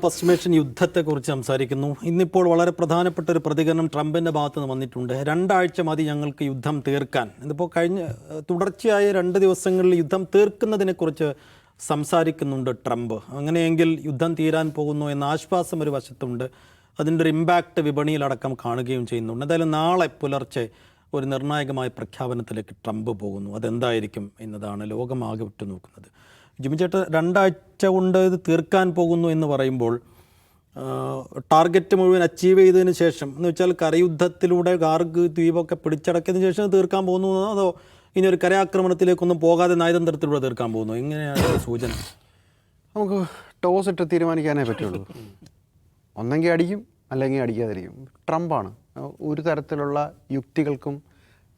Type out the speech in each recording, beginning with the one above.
പശ്ചിമേഷ്യൻ യുദ്ധത്തെക്കുറിച്ച് സംസാരിക്കുന്നു. ഇന്നിപ്പോൾ വളരെ പ്രധാനപ്പെട്ട ഒരു പ്രതികരണം ട്രംപിൻ്റെ ഭാഗത്ത് നിന്ന് വന്നിട്ടുണ്ട്. 2 ആഴ്ച മതി ഞങ്ങൾക്ക് യുദ്ധം തീർക്കാൻ. ഇതിപ്പോൾ കഴിഞ്ഞ തുടർച്ചയായ 2 ദിവസങ്ങളിൽ യുദ്ധം തീർക്കുന്നതിനെക്കുറിച്ച് സംസാരിക്കുന്നുണ്ട് ട്രംപ്. അങ്ങനെയെങ്കിൽ യുദ്ധം തീരാൻ പോകുന്നു എന്ന ആശ്വാസം ഒരു വശത്തുണ്ട്. അതിൻ്റെ ഒരു ഇമ്പാക്റ്റ് വിപണിയിലടക്കം കാണുകയും ചെയ്യുന്നുണ്ട്. എന്തായാലും നാളെ പുലർച്ചെ ഒരു നിർണായകമായ പ്രഖ്യാപനത്തിലേക്ക് ട്രംപ് പോകുന്നു. അതെന്തായിരിക്കും എന്നതാണ് ലോകമാകെ ഉറ്റുനോക്കുന്നത്. ജിമ്മി ചേട്ടൻ 2 ആഴ്ച കൊണ്ട് ഇത് തീർക്കാൻ പോകുന്നു എന്ന് പറയുമ്പോൾ ടാർഗറ്റ് മുഴുവൻ അച്ചീവ് ചെയ്തതിന് ശേഷം എന്ന് വെച്ചാൽ കരയുദ്ധത്തിലൂടെ ഗാർഗ് ദ്വീപൊക്കെ പിടിച്ചടക്കിയതിന് ശേഷം തീർക്കാൻ പോകുന്നു, അതോ ഇനി ഒരു കരയാക്രമണത്തിലേക്കൊന്നും പോകാതെ നയതന്ത്രത്തിലൂടെ തീർക്കാൻ പോകുന്നു? എങ്ങനെയാണ് സൂചന? നമുക്ക് ടോസ് ഇട്ട് തീരുമാനിക്കാനേ പറ്റുള്ളൂ. ഒന്നെങ്കിൽ അടിക്കും, അല്ലെങ്കിൽ അടിക്കാതിരിക്കും. ട്രംപാണ്. ഒരു തരത്തിലുള്ള യുക്തികൾക്കും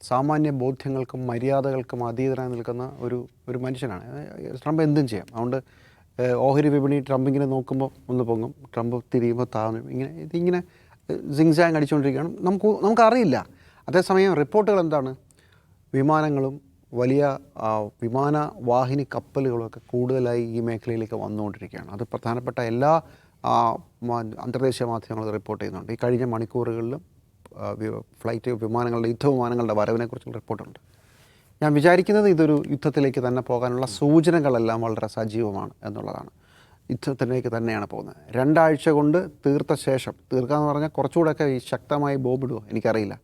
സാമാന്യ ബോധ്യങ്ങൾക്കും മര്യാദകൾക്കും അതീതനായി നിൽക്കുന്ന ഒരു മനുഷ്യനാണ്. ട്രംപ് എന്തും ചെയ്യാം. അതുകൊണ്ട് ഓഹരി വിപണി ട്രംപിങ്ങനെ നോക്കുമ്പോൾ ഒന്ന് പൊങ്ങും, ട്രംപ് തിരിയുമ്പോൾ താന്നും, ഇതിങ്ങനെ സിങ്സാങ് അടിച്ചുകൊണ്ടിരിക്കുകയാണ്. നമുക്കറിയില്ല. അതേസമയം റിപ്പോർട്ടുകൾ എന്താണ്? വിമാനങ്ങളും വലിയ വിമാനവാഹിനി കപ്പലുകളൊക്കെ കൂടുതലായി ഈ മേഖലയിലേക്ക് വന്നുകൊണ്ടിരിക്കുകയാണ്. അത് പ്രധാനപ്പെട്ട എല്ലാ അന്തർദേശീയ മാധ്യമങ്ങളും റിപ്പോർട്ട് ചെയ്യുന്നുണ്ട്. ഈ കഴിഞ്ഞ മണിക്കൂറുകളിലും വിമാനങ്ങളുടെ യുദ്ധവിമാനങ്ങളുടെ വരവിനെക്കുറിച്ചുള്ള റിപ്പോർട്ടുണ്ട്. ഞാൻ വിചാരിക്കുന്നത് ഇതൊരു യുദ്ധത്തിലേക്ക് തന്നെ പോകാനുള്ള സൂചനകളെല്ലാം വളരെ സജീവമാണ് എന്നുള്ളതാണ്. യുദ്ധത്തിലേക്ക് തന്നെയാണ് പോകുന്നത്. 2 ആഴ്ച കൊണ്ട് തീർത്ത ശേഷം, തീർക്കാമെന്ന് പറഞ്ഞാൽ കുറച്ചുകൂടെയൊക്കെ ഈ ശക്തമായി ബോംബിടുമോ എനിക്കറിയില്ല,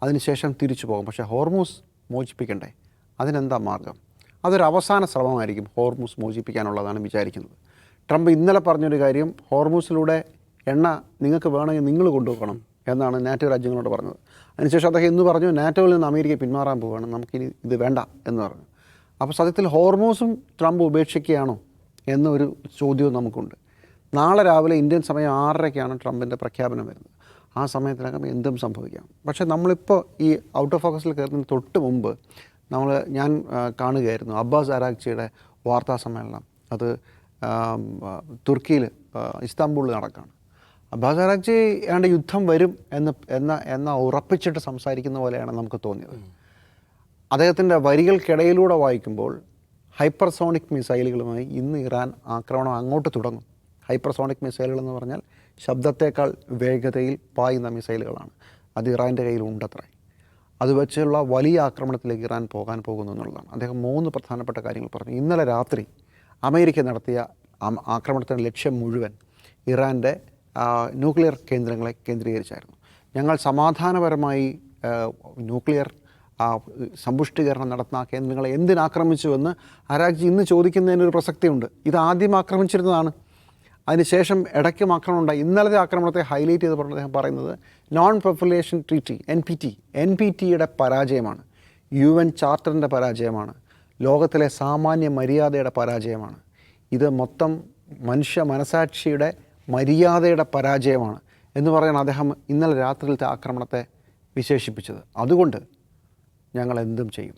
അതിനുശേഷം തിരിച്ചു പോകും. പക്ഷേ ഹോർമൂസ് മോചിപ്പിക്കണ്ടേ? അതിനെന്താ മാർഗം? അതൊരു അവസാന ശ്രമമായിരിക്കും ഹോർമൂസ് മോചിപ്പിക്കാനുള്ളതാണ് വിചാരിക്കുന്നത്. ട്രംപ് ഇന്നലെ പറഞ്ഞൊരു കാര്യം, ഹോർമൂസിലൂടെ എണ്ണ നിങ്ങൾക്ക് വേണമെങ്കിൽ നിങ്ങൾ കൊണ്ടുപോകണം എന്നാണ് നാറ്റോ രാജ്യങ്ങളോട് പറഞ്ഞത്. അതിനുശേഷം അദ്ദേഹം ഇന്ന് പറഞ്ഞു നാറ്റോയിൽ നിന്ന് അമേരിക്ക പിന്മാറാൻ പോവുകയാണ്, നമുക്കിനി ഇത് വേണ്ട എന്ന് പറഞ്ഞു. അപ്പോൾ സത്യത്തിൽ ഹോർമൂസും ട്രംപ് ഉപേക്ഷിക്കുകയാണോ എന്നൊരു ചോദ്യവും നമുക്കുണ്ട്. നാളെ രാവിലെ ഇന്ത്യൻ സമയം 6:30-ക്കാണ് ട്രംപിൻ്റെ പ്രഖ്യാപനം വരുന്നത്. ആ സമയത്തിനകം എന്തും സംഭവിക്കാം. പക്ഷേ നമ്മളിപ്പോൾ ഈ ഔട്ട് ഓഫ് ഫോക്കസിൽ കയറുന്നതിന് തൊട്ട് മുമ്പ് ഞാൻ കാണുകയായിരുന്നു അബ്ബാസ് അരാഗ്ചിയുടെ വാർത്താ സമ്മേളനം. അത് തുർക്കിയിൽ ഇസ്താംബൂളിൽ നടക്കുകയാണ്. അബ്ബാസ് അരാഗ്ചി ഏതാണ്ട് യുദ്ധം വരും എന്ന ഉറപ്പിച്ചിട്ട് സംസാരിക്കുന്ന പോലെയാണ് നമുക്ക് തോന്നിയത്. അദ്ദേഹത്തിൻ്റെ വരികൾക്കിടയിലൂടെ വായിക്കുമ്പോൾ ഹൈപ്പർസോണിക് മിസൈലുകളുമായി ഇന്ന് ഇറാൻ ആക്രമണം അങ്ങോട്ട് തുടങ്ങും. ഹൈപ്പർസോണിക് മിസൈലുകൾ എന്ന് പറഞ്ഞാൽ ശബ്ദത്തേക്കാൾ വേഗതയിൽ പായുന്ന മിസൈലുകളാണ്. അത് ഇറാൻ്റെ കയ്യിലുണ്ടത്രേ. അത് വെച്ചുള്ള വലിയ ആക്രമണത്തിലേക്ക് ഇറാൻ പോകാൻ പോകുന്നു എന്നുള്ളതാണ്. അദ്ദേഹം 3 പ്രധാനപ്പെട്ട കാര്യങ്ങൾ പറഞ്ഞു. ഇന്നലെ രാത്രി അമേരിക്ക നടത്തിയ ആക്രമണത്തിൻ്റെ ലക്ഷ്യം മുഴുവൻ ഇറാൻ്റെ ന്യൂക്ലിയർ കേന്ദ്രങ്ങളെ കേന്ദ്രീകരിച്ചായിരുന്നു. ഞങ്ങൾ സമാധാനപരമായി ന്യൂക്ലിയർ സമ്പുഷ്ടീകരണം നടത്തുന്ന കേന്ദ്രങ്ങളെ എന്തിനാക്രമിച്ചുവെന്ന് അരാഗ്ചി ഇന്ന് ചോദിക്കുന്നതിനൊരു പ്രസക്തിയുണ്ട്. ഇത് ആദ്യം ആക്രമിച്ചിരുന്നതാണ്, അതിനുശേഷം ഇടയ്ക്കും ആക്രമണം ഉണ്ടായി. ഇന്നലത്തെ ആക്രമണത്തെ ഹൈലൈറ്റ് ചെയ്ത് പറഞ്ഞ അദ്ദേഹം പറയുന്നത് non proliferation treaty N P ടിയുടെ പരാജയമാണ്, UN ചാർട്ടറിൻ്റെ പരാജയമാണ്, ലോകത്തിലെ സാമാന്യ മര്യാദയുടെ പരാജയമാണ്. ഇത് മൊത്തം മനുഷ്യ മനസാക്ഷിയുടെ മര്യാദയുടെ പരാജയമാണ് എന്ന് പറയാൻ അദ്ദേഹം ഇന്നലെ രാത്രിയിലത്തെ ആക്രമണത്തെ വിശേഷിപ്പിച്ചത്. അതുകൊണ്ട് ഞങ്ങൾ എന്തും ചെയ്യും.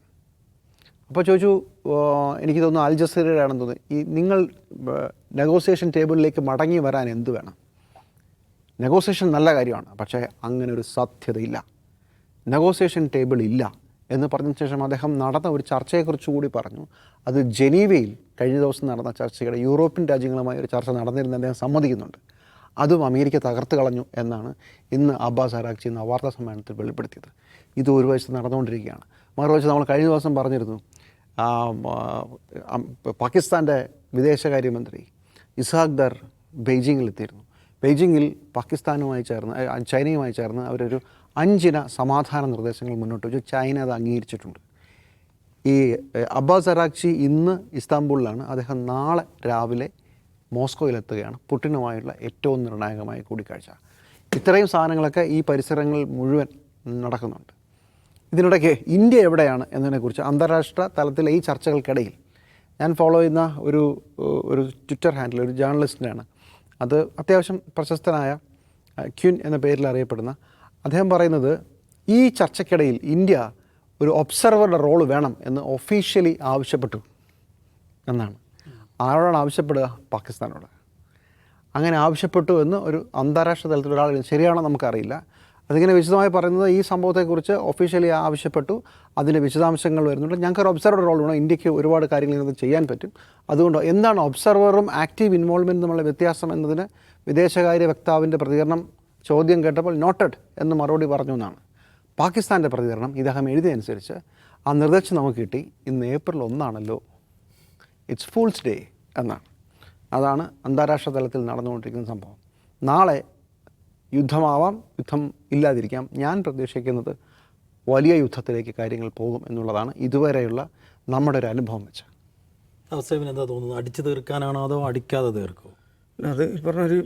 അപ്പോൾ ചോദിച്ചു, എനിക്ക് തോന്നുന്നു അൽ ജസീറയുടെ ആണെന്ന് തോന്നുന്നു, ഈ നിങ്ങൾ നെഗോസിയേഷൻ ടേബിളിലേക്ക് മടങ്ങി വരാൻ എന്ത് വേണം? നെഗോസിയേഷൻ നല്ല കാര്യമാണ്, പക്ഷേ അങ്ങനെ ഒരു സാധ്യതയില്ല. നെഗോസിയേഷൻ ടേബിൾ ഇല്ല എന്ന് പറഞ്ഞ ശേഷം അദ്ദേഹം നടന്ന ഒരു ചർച്ചയെക്കുറിച്ച് കൂടി പറഞ്ഞു. അത് ജനീവയിൽ കഴിഞ്ഞ ദിവസം നടന്ന ചർച്ചയുടെ യൂറോപ്യൻ രാജ്യങ്ങളുമായി ഒരു ചർച്ച നടന്നിരുന്ന അദ്ദേഹം സമ്മതിക്കുന്നുണ്ട്. അതും അമേരിക്ക തകർത്ത് കളഞ്ഞു എന്നാണ് ഇന്ന് അബ്ബാസ് അരാഗ്ചി എന്ന വാർത്താ സമ്മേളനത്തിൽ വെളിപ്പെടുത്തിയത്. ഇത് ഒരു വശത്ത് നടന്നുകൊണ്ടിരിക്കുകയാണ്. മറുവശത്ത് നമ്മൾ കഴിഞ്ഞ ദിവസം പറഞ്ഞിരുന്നു, പാകിസ്ഥാൻ്റെ വിദേശകാര്യമന്ത്രി ഇസ്ഹാഖ് ദർ ബെയ്ജിങ്ങിലെത്തിയിരുന്നു. ബെയ്ജിങ്ങിൽ പാകിസ്ഥാനുമായി ചേർന്ന് ചൈനയുമായി ചേർന്ന് അവരൊരു 5 സമാധാന നിർദ്ദേശങ്ങൾ മുന്നോട്ട് വെച്ചു. ചൈന അത് അംഗീകരിച്ചിട്ടുണ്ട്. ഈ അബ്ബാസ് അരാഗ്ചി ഇന്ന് ഇസ്താംബൂളിലാണ്. അദ്ദേഹം നാളെ രാവിലെ മോസ്കോയിലെത്തുകയാണ്. പുടിനുമായുള്ള ഏറ്റവും നിർണായകമായ കൂടിക്കാഴ്ച. ഇത്രയും സാധനങ്ങളൊക്കെ ഈ പരിസരങ്ങളിൽ മുഴുവൻ നടക്കുന്നുണ്ട്. ഇതിനിടയ്ക്ക് ഇന്ത്യ എവിടെയാണ് എന്നതിനെക്കുറിച്ച് അന്താരാഷ്ട്ര തലത്തിലെ ഈ ചർച്ചകൾക്കിടയിൽ ഞാൻ ഫോളോ ചെയ്യുന്ന ഒരു ട്വിറ്റർ ഹാൻഡിൽ, ഒരു ജേർണലിസ്റ്റിനാണ്. അത് അത്യാവശ്യം പ്രശസ്തനായ ക്യൂൻ എന്ന പേരിൽ അറിയപ്പെടുന്ന അദ്ദേഹം പറയുന്നത്, ഈ ചർച്ചയ്ക്കിടയിൽ ഇന്ത്യ ഒരു ഒബ്സർവറുടെ റോള് വേണം എന്ന് ഒഫീഷ്യലി ആവശ്യപ്പെട്ടു എന്നാണ്. ആരോടാണ് ആവശ്യപ്പെടുക? പാകിസ്ഥാനോട്. അങ്ങനെ ആവശ്യപ്പെട്ടു എന്ന് ഒരു അന്താരാഷ്ട്ര തലത്തിൽ ഒരാൾ, ശരിയാണോ നമുക്കറിയില്ല, അതിങ്ങനെ വിശദമായി പറയുന്നത് ഈ സംഭവത്തെക്കുറിച്ച് ഒഫീഷ്യലി ആവശ്യപ്പെട്ടു, അതിൻ്റെ വിശദാംശങ്ങൾ വരുന്നുണ്ട്. ഞങ്ങൾക്കൊരു ഒബ്സർവർ റോൾ വേണം, ഇന്ത്യക്ക് ഒരുപാട് കാര്യങ്ങൾ ഇതിനകത്ത് ചെയ്യാൻ പറ്റും. അതുകൊണ്ട് എന്താണ് ഒബ്സർവറും ആക്റ്റീവ് ഇൻവോൾവ്മെൻറ്റും തമ്മിലുള്ള വ്യത്യാസം എന്നതിന് വിദേശകാര്യ വക്താവിൻ്റെ പ്രതികരണം ചോദ്യം കേട്ടപ്പോൾ നോട്ടഡ് എന്ന് മറുപടി പറഞ്ഞു എന്നാണ്. പാകിസ്ഥാൻ്റെ പ്രതികരണം ഇദ്ദേഹം എഴുതിയനുസരിച്ച് ആ നിർദ്ദേശം നമുക്ക് കിട്ടി, ഇന്ന് ഏപ്രിൽ 1 ഇറ്റ്സ് ഫൂൾസ് ഡേ എന്നാണ്. അതാണ് അന്താരാഷ്ട്ര തലത്തിൽ നടന്നുകൊണ്ടിരിക്കുന്ന സംഭവം. നാളെ യുദ്ധമാവാം, യുദ്ധം ഇല്ലാതിരിക്കാം. ഞാൻ പ്രതീക്ഷിക്കുന്നത് വലിയ യുദ്ധത്തിലേക്ക് കാര്യങ്ങൾ പോകും എന്നുള്ളതാണ് ഇതുവരെയുള്ള നമ്മുടെ ഒരു അനുഭവം വെച്ച്. അവസ്ഥ എന്താ തോന്നുന്നത്? അടിച്ചു തീർക്കാനാണോ അതോ അടിക്കാതെ തീർക്കുമോ? അത് ഈ പറഞ്ഞൊരു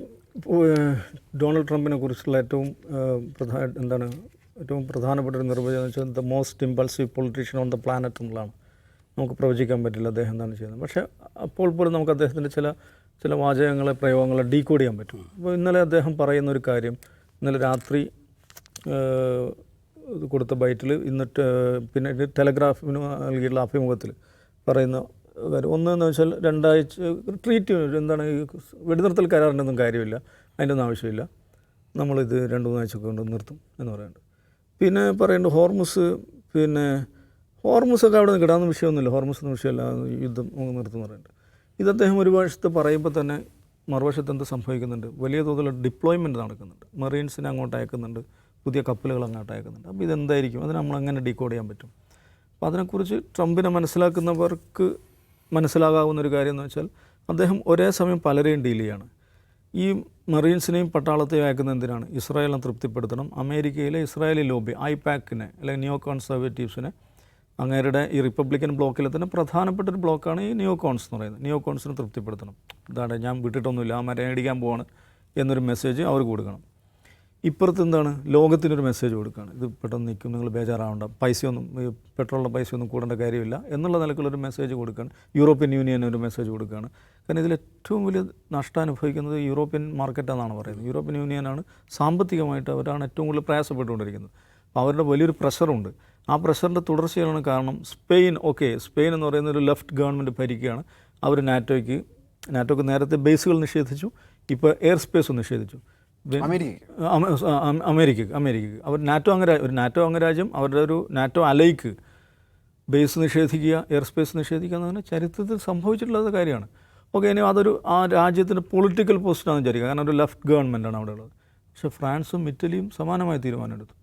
ഡൊണാൾഡ് ട്രംപിനെ കുറിച്ചുള്ള ഏറ്റവും പ്രധാനപ്പെട്ട ഒരു നിർവചനം എന്ന് വെച്ചാൽ the most impulsive politician on the planet എന്നുള്ളതാണ്. നമുക്ക് പ്രവചിക്കാൻ പറ്റില്ല അദ്ദേഹം എന്താണ് ചെയ്യുന്നത്. പക്ഷേ അപ്പോൾ പോലും നമുക്ക് അദ്ദേഹത്തിൻ്റെ ചില വാചകങ്ങളെ, പ്രയോഗങ്ങളെ ഡീകോഡ് ചെയ്യാൻ പറ്റും. അപ്പോൾ ഇന്നലെ അദ്ദേഹം പറയുന്ന ഒരു കാര്യം, ഇന്നലെ രാത്രി കൊടുത്ത ബൈറ്റിൽ, പിന്നെ ടെലഗ്രാഫിന് നൽകിയിട്ടുള്ള അഭിമുഖത്തിൽ പറയുന്ന കാര്യം ഒന്നെന്ന് വെച്ചാൽ 2 ആഴ്ച ട്രീറ്റ് എന്താണ് ഈ വെടിനിർത്തൽ കരാറിൻ്റെയൊന്നും കാര്യമില്ല, അതിൻ്റെ ഒന്നും ആവശ്യമില്ല, നമ്മളിത് 2-3 ആഴ്ച കൊണ്ട് നിർത്തും എന്ന് പറയുന്നുണ്ട്. പിന്നെ പറയേണ്ടത് ഹോർമുസൊക്കെ അവിടെ നിൽക്കട്ടെ, അതൊന്നും വിഷയമൊന്നുമില്ല, ഹോർമുസൊന്നും വിഷയമല്ല, യുദ്ധം നിർത്തും എന്ന് പറയുന്നുണ്ട്. ഇത് അദ്ദേഹം ഒരു വശത്ത് പറയുമ്പോൾ തന്നെ മറുവശത്ത് എന്ത് സംഭവിക്കുന്നുണ്ട്? വലിയ തോതിലുള്ള ഡിപ്ലോയ്മെൻറ്റ് നടക്കുന്നുണ്ട്, മറീൻസിനെ അങ്ങോട്ട് അയക്കുന്നുണ്ട്, പുതിയ കപ്പലുകൾ അങ്ങോട്ട് അയക്കുന്നുണ്ട്. അപ്പോൾ ഇതെന്തായിരിക്കും? അതിന് നമ്മൾ എങ്ങനെ ഡീകോഡ് ചെയ്യാൻ പറ്റും? അപ്പോൾ അതിനെക്കുറിച്ച് ട്രംപിനെ മനസ്സിലാക്കുന്നവർക്ക് മനസ്സിലാകാവുന്നൊരു കാര്യം എന്ന് വെച്ചാൽ അദ്ദേഹം ഒരേ സമയം പലരെയും ഡീൽ ചെയ്യാണ്. ഈ മറീൻസിനെയും പട്ടാളത്തെയും അയക്കുന്ന എന്തിനാണ്? ഇസ്രായേലിനെ തൃപ്തിപ്പെടുത്തണം. അമേരിക്കയിലെ ഇസ്രായേലി ലോബി ഐപാക്കിനെ അല്ലെങ്കിൽ നിയോ കോൺസർവേറ്റീവ്സിനെ, അങ്ങേരുടെ ഈ റിപ്പബ്ലിക്കൻ ബ്ലോക്കിലെ തന്നെ പ്രധാനപ്പെട്ട ഒരു ബ്ലോക്കാണ് ഈ നിയോ കോൺസ് എന്ന് പറയുന്നത്. നിയോ കോൺസിനെ തൃപ്തിപ്പെടുത്തണം. ഇതാണ് ഞാൻ വിട്ടിട്ടൊന്നുമില്ല, ആ മരം അടിക്കാൻ പോവാണ് എന്നൊരു മെസ്സേജ് അവർക്ക് കൊടുക്കണം. ഇപ്പുറത്ത് എന്താണ്? ലോകത്തിനൊരു മെസ്സേജ് കൊടുക്കുകയാണ്, ഇത് പെട്ടെന്ന് നിൽക്കും, നിങ്ങൾ ബേജാറാവണ്ട, പെട്രോളിൻ്റെ പൈസയൊന്നും കൂടേണ്ട കാര്യമില്ല എന്നുള്ള നിലക്കുള്ളൊരു മെസ്സേജ് കൊടുക്കുകയാണ്. യൂറോപ്യൻ യൂണിയൻ ഒരു മെസ്സേജ് കൊടുക്കുകയാണ്. കാരണം ഇതിൽ ഏറ്റവും വലിയ നഷ്ടം അനുഭവിക്കുന്നത് യൂറോപ്യൻ മാർക്കറ്റാണെന്നാണ് പറയുന്നത്. യൂറോപ്യൻ യൂണിയനാണ് സാമ്പത്തികമായിട്ട് അവരാണ് ഏറ്റവും കൂടുതൽ പ്രയാസപ്പെട്ടുകൊണ്ടിരിക്കുന്നത്. അപ്പോൾ അവരുടെ വലിയൊരു പ്രഷറുണ്ട്. ആ പ്രഷറിൻ്റെ തുടർച്ചയാണ് കാരണം സ്പെയിൻ എന്ന് പറയുന്ന ഒരു ലെഫ്റ്റ് ഗവൺമെൻറ് ഭരിക്കുകയാണ്. അവർ നാറ്റോയ്ക്ക് നേരത്തെ ബേസുകൾ നിഷേധിച്ചു, ഇപ്പോൾ എയർ സ്പേസ് നിഷേധിച്ചു. അമേരിക്കക്ക് അവർ നാറ്റോ അംഗരാജ്യം അവരുടെ ഒരു നാറ്റോ അലൈക്ക് ബേസ് നിഷേധിക്കുക, എയർ സ്പേസ് നിഷേധിക്കുക എന്ന് പറഞ്ഞാൽ ചരിത്രത്തിൽ സംഭവിച്ചിട്ടുള്ള കാര്യമാണ്. ഇനി ആ രാജ്യത്തിൻ്റെ പൊളിറ്റിക്കൽ പോസ്റ്റാണെന്ന് വിചാരിക്കുക, കാരണം ഒരു ലെഫ്റ്റ് ഗവൺമെൻറ്റാണ് അവിടെ ഉള്ളത്. പക്ഷേ ഫ്രാൻസും ഇറ്റലിയും സമാനമായ തീരുമാനമെടുത്തു,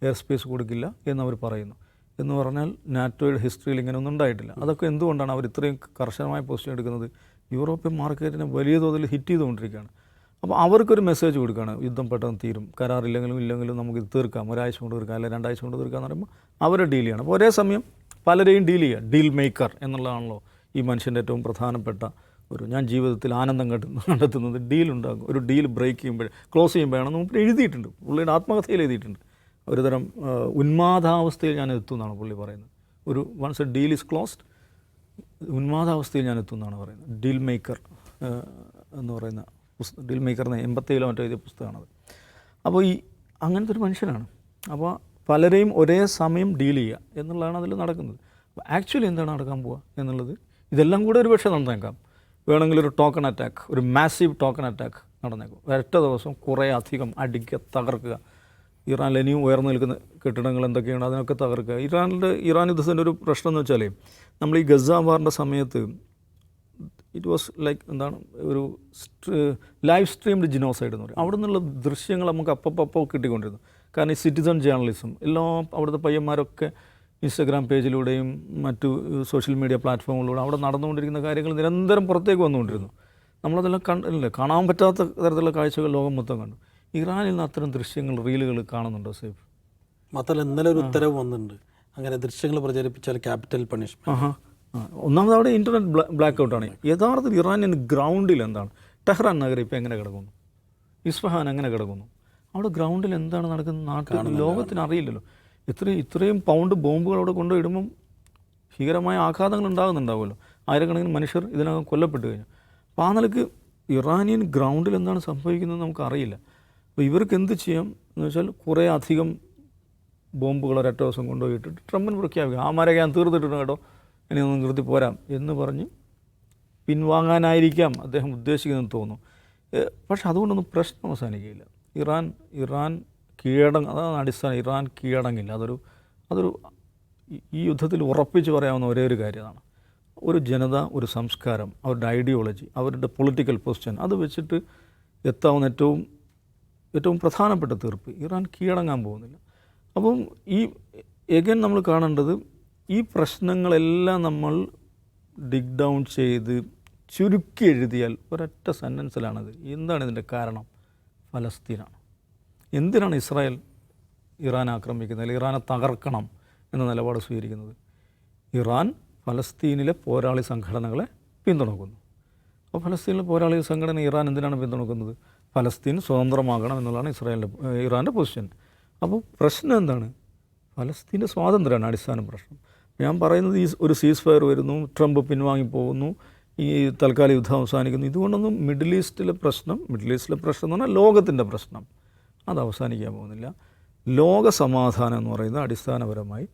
എയർ സ്പേസ് കൊടുക്കില്ല എന്നവർ പറയുന്നു. എന്ന് പറഞ്ഞാൽ നാറ്റോയുടെ ഹിസ്റ്ററിയിൽ ഇങ്ങനെയൊന്നും ഉണ്ടായിട്ടില്ല. അതൊക്കെ എന്തുകൊണ്ടാണ് അവർ ഇത്രയും കർശനമായ പൊസിഷൻ എടുക്കുന്നത്? യൂറോപ്യൻ മാർക്കറ്റിനെ വലിയ തോതിൽ ഹിറ്റ് ചെയ്തുകൊണ്ടിരിക്കുകയാണ്. അപ്പോൾ അവർക്കൊരു മെസ്സേജ് കൊടുക്കുകയാണ്, യുദ്ധം പെട്ടെന്ന് തീരും, ഇല്ലെങ്കിലും നമുക്കിത് തീർക്കാം, 1 ആഴ്ച കൊണ്ട് തീർക്കാം, അല്ലെങ്കിൽ 2 ആഴ്ച കൊണ്ട് തീർക്കാം എന്ന് പറയുമ്പോൾ അവരെ ഡീൽ ചെയ്യണം. അപ്പോൾ ഒരേ സമയം പലരെയും ഡീൽ ചെയ്യുക. ഡീൽ മേക്കർ എന്നുള്ളതാണല്ലോ ഈ മനുഷ്യൻ്റെ ഏറ്റവും പ്രധാനപ്പെട്ട ഞാൻ ജീവിതത്തിൽ ആനന്ദം കണ്ടെത്തുന്നത് ഡീലുണ്ടാകും. ഒരു ഡീൽ ബ്രേക്ക് ചെയ്യുമ്പോൾ, ക്ലോസ് ചെയ്യുമ്പോഴാണ് നമുക്ക് എഴുതിയിട്ടുണ്ട്, പുള്ളിയുടെ ആത്മകഥയിൽ എഴുതിയിട്ടുണ്ട്. ഒരുതരം ഉന്മാദാവസ്ഥയിൽ ഞാൻ എത്തും എന്നാണ് പുള്ളി പറയുന്നത്. Once a deal is closed, ഉന്മാദാവസ്ഥയിൽ ഞാൻ എത്തും എന്നാണ് പറയുന്നത്. ഡീൽ മേക്കർ എന്ന് പറയുന്ന ഡീൽ മേക്കറിന് 87 മറ്റോ എഴുതിയ പുസ്തകമാണത്. അപ്പോൾ അങ്ങനത്തെ ഒരു മനുഷ്യനാണ്. അപ്പോൾ പലരെയും ഒരേ സമയം ഡീൽ ചെയ്യുക എന്നുള്ളതാണ് അതിൽ നടക്കുന്നത്. അപ്പോൾ ആക്ച്വലി എന്താണ് നടക്കാൻ പോവുക എന്നുള്ളത്, ഇതെല്ലാം കൂടെ ഒരു പക്ഷേ നടന്നേക്കാം. വേണമെങ്കിൽ ഒരു ടോക്കൺ അറ്റാക്ക്, ഒരു മാസീവ് ടോക്കൺ അറ്റാക്ക് നടന്നേക്കും. ഒരൊറ്റ ദിവസം കുറേ അധികം അടിക്കുക, തകർക്കുക. ഇറാനിൽ ഇനിയും ഉയർന്നു നിൽക്കുന്ന കെട്ടിടങ്ങൾ എന്തൊക്കെയാണ് അതിനൊക്കെ തകർക്കുക. ഇറാൻ യുദ്ധത്തിൻ്റെ ഒരു പ്രശ്നം എന്ന് വെച്ചാൽ, നമ്മൾ ഈ ഗസ വാറിൻ്റെ സമയത്ത് ഇറ്റ് വാസ് ലൈക്ക് ഒരു ലൈവ് സ്ട്രീംഡ് ജിനോസൈഡ് എന്ന് പറയും. അവിടെ നിന്നുള്ള ദൃശ്യങ്ങൾ നമുക്ക് അപ്പോൾ കിട്ടിക്കൊണ്ടിരുന്നു. കാരണം ഈ സിറ്റിസൺ ജേർണലിസം അവിടുത്തെ പയ്യന്മാരൊക്കെ ഇൻസ്റ്റഗ്രാം പേജിലൂടെയും മറ്റു സോഷ്യൽ മീഡിയ പ്ലാറ്റ്ഫോമുകളിലൂടെ അവിടെ നടന്നുകൊണ്ടിരിക്കുന്ന കാര്യങ്ങൾ നിരന്തരം പുറത്തേക്ക് വന്നുകൊണ്ടിരുന്നു. നമ്മളതെല്ലാം കാണാൻ പറ്റാത്ത തരത്തിലുള്ള കാഴ്ചകൾ ലോകം മൊത്തം കണ്ടു. ഇറാനിൽ നിന്ന് അത്തരം ദൃശ്യങ്ങൾ, റീലുകൾ കാണുന്നുണ്ടോ സേഫ്? മാത്രമല്ല ഇന്നലെ ഒരു ഉത്തരവ് വന്നിട്ടുണ്ട്, അങ്ങനെ ദൃശ്യങ്ങൾ പ്രചരിപ്പിച്ചാൽ ക്യാപിറ്റൽ പണിഷ്മെന്റ്. ഒന്നാമത് അവിടെ ഇൻ്റർനെറ്റ് ബ്ലാക്ക് ഔട്ടാണ്. യഥാർത്ഥത്തിൽ ഇറാനിയൻ ഗ്രൗണ്ടിൽ എന്താണ്? ടെഹ്റാൻ നഗരം ഇപ്പോൾ എങ്ങനെ കിടക്കുന്നു, ഇസ്ഫഹാൻ എങ്ങനെ കിടക്കുന്നു, അവിടെ ഗ്രൗണ്ടിൽ എന്താണ് നടക്കുന്നത് നാട്ടിൽ ലോകത്തിന് അറിയില്ലല്ലോ. ഇത്രയും പൗണ്ട് ബോംബുകൾ അവിടെ കൊണ്ടുപോയിടുമ്പം ഭീകരമായ ആഘാതങ്ങൾ ഉണ്ടാകുന്നുണ്ടാവുമല്ലോ. ആയിരക്കണക്കിന് മനുഷ്യർ ഇതിനകം കൊല്ലപ്പെട്ട് കഴിഞ്ഞു. അപ്പോൾ ആ നിലക്ക് ഇറാനിയൻ ഗ്രൗണ്ടിൽ എന്താണ് സംഭവിക്കുന്നത് നമുക്കറിയില്ല. അപ്പോൾ ഇവർക്ക് എന്ത് ചെയ്യാം എന്ന് വെച്ചാൽ കുറേ അധികം ബോംബുകൾ ഒരൊറ്റ ദിവസം കൊണ്ടുപോയിട്ടിട്ട് ട്രംപിന് പ്രഖ്യാപിക്കുക, ആ മരൊക്കെ ഞാൻ തീർത്തിട്ടുണ്ട് കേട്ടോ, ഇനി ഒന്നും നിർത്തി പോരാം എന്ന് പറഞ്ഞ് പിൻവാങ്ങാനായിരിക്കാം അദ്ദേഹം ഉദ്ദേശിക്കുന്നതെന്ന് തോന്നുന്നു. പക്ഷെ അതുകൊണ്ടൊന്നും പ്രശ്നം അവസാനിക്കുകയില്ല. ഇറാൻ അതാണ് അടിസ്ഥാനം. ഇറാൻ കീഴടങ്ങില്ല. അതൊരു ഈ യുദ്ധത്തിൽ ഉറപ്പിച്ച് പറയാവുന്ന ഒരേ ഒരു കാര്യം അതാണ്. ഒരു ജനത, ഒരു സംസ്കാരം, അവരുടെ ഐഡിയോളജി, അവരുടെ പൊളിറ്റിക്കൽ പൊസിഷൻ, അത് വെച്ചിട്ട് എത്താവുന്ന ഏറ്റവും പ്രധാനപ്പെട്ട തീർപ്പ് ഇറാൻ കീഴടങ്ങാൻ പോകുന്നില്ല. അപ്പം എഗൈൻ നമ്മൾ കാണേണ്ടത് ഈ പ്രശ്നങ്ങളെല്ലാം നമ്മൾ ഡിഗ് ഡൗൺ ചെയ്ത് ചുരുക്കി എഴുതിയാൽ ഒരൊറ്റ സെൻറ്റൻസിലാണത്. എന്താണ് ഇതിൻ്റെ കാരണം? ഫലസ്തീനാണ്. എന്തിനാണ് ഇസ്രായേൽ ഇറാൻ ആക്രമിക്കുന്നത്, അല്ലെങ്കിൽ ഇറാനെ തകർക്കണം എന്ന നിലപാട് സ്വീകരിക്കുന്നത്? ഇറാൻ ഫലസ്തീനിലെ പോരാളി സംഘടനകളെ പിന്തുണക്കുന്നു. അപ്പോൾ ഫലസ്തീനിലെ പോരാളി സംഘടന ഇറാൻ എന്തിനാണ് പിന്തുണക്കുന്നത്? ഫലസ്തീൻ സ്വതന്ത്രമാകണം എന്നുള്ളതാണ് ഇറാൻ്റെ പൊസിഷൻ. അപ്പോൾ പ്രശ്നം എന്താണ്? ഫലസ്തീൻ്റെ സ്വാതന്ത്ര്യമാണ് അടിസ്ഥാന പ്രശ്നം. ഞാൻ പറയുന്നത് ഒരു സീസ് ഫയർ വരുന്നു, ട്രംപ് പിൻവാങ്ങിപ്പോകുന്നു, ഈ തൽക്കാല യുദ്ധം അവസാനിക്കുന്നു. ഇതുകൊണ്ടൊന്നും മിഡിൽ ഈസ്റ്റിലെ പ്രശ്നം എന്ന് പറഞ്ഞാൽ ലോകത്തിൻ്റെ പ്രശ്നം അത് അവസാനിക്കാൻ പോകുന്നില്ല. ലോക സമാധാനം എന്ന് പറയുന്നത് അടിസ്ഥാനപരമായി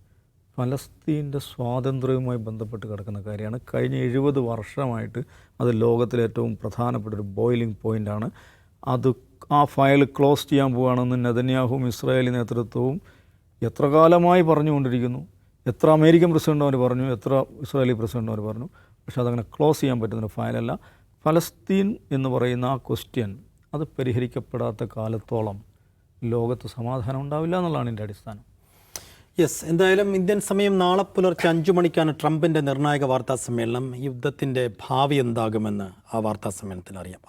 ഫലസ്തീൻ്റെ സ്വാതന്ത്ര്യവുമായി ബന്ധപ്പെട്ട് കിടക്കുന്ന കാര്യമാണ്. കഴിഞ്ഞ 70 വർഷമായിട്ട് അത് ലോകത്തിലെ ഏറ്റവും പ്രധാനപ്പെട്ട ഒരു ബോയിലിംഗ് പോയിൻ്റാണ്. ആ ഫയൽ ക്ലോസ് ചെയ്യാൻ പോവുകയാണെന്ന് നെതന്യാഹുവും ഇസ്രായേലി നേതൃത്വവും എത്ര കാലമായി പറഞ്ഞുകൊണ്ടിരിക്കുന്നു. എത്ര അമേരിക്കൻ പ്രസിഡന്റുമാർ പറഞ്ഞു, എത്ര ഇസ്രായേലി പ്രസിഡന്റുമാർ പറഞ്ഞു. പക്ഷേ അതങ്ങനെ ക്ലോസ് ചെയ്യാൻ പറ്റുന്നൊരു ഫയലല്ല. ഫലസ്തീൻ എന്ന് പറയുന്ന ആ ക്വസ്റ്റ്യൻ അത് പരിഹരിക്കപ്പെടാത്ത കാലത്തോളം ലോകത്ത് സമാധാനം ഉണ്ടാവില്ല എന്നുള്ളതാണ് എൻ്റെ അടിസ്ഥാനം. യെസ്, എന്തായാലും ഇന്ത്യൻ സമയം നാളെ പുലർച്ചെ 5 മണിക്കാണ് ട്രംപിൻ്റെ നിർണായക വാർത്താ സമ്മേളനം. യുദ്ധത്തിൻ്റെ ഭാവി എന്താകുമെന്ന് ആ വാർത്താ സമ്മേളനത്തിൽ അറിയാം.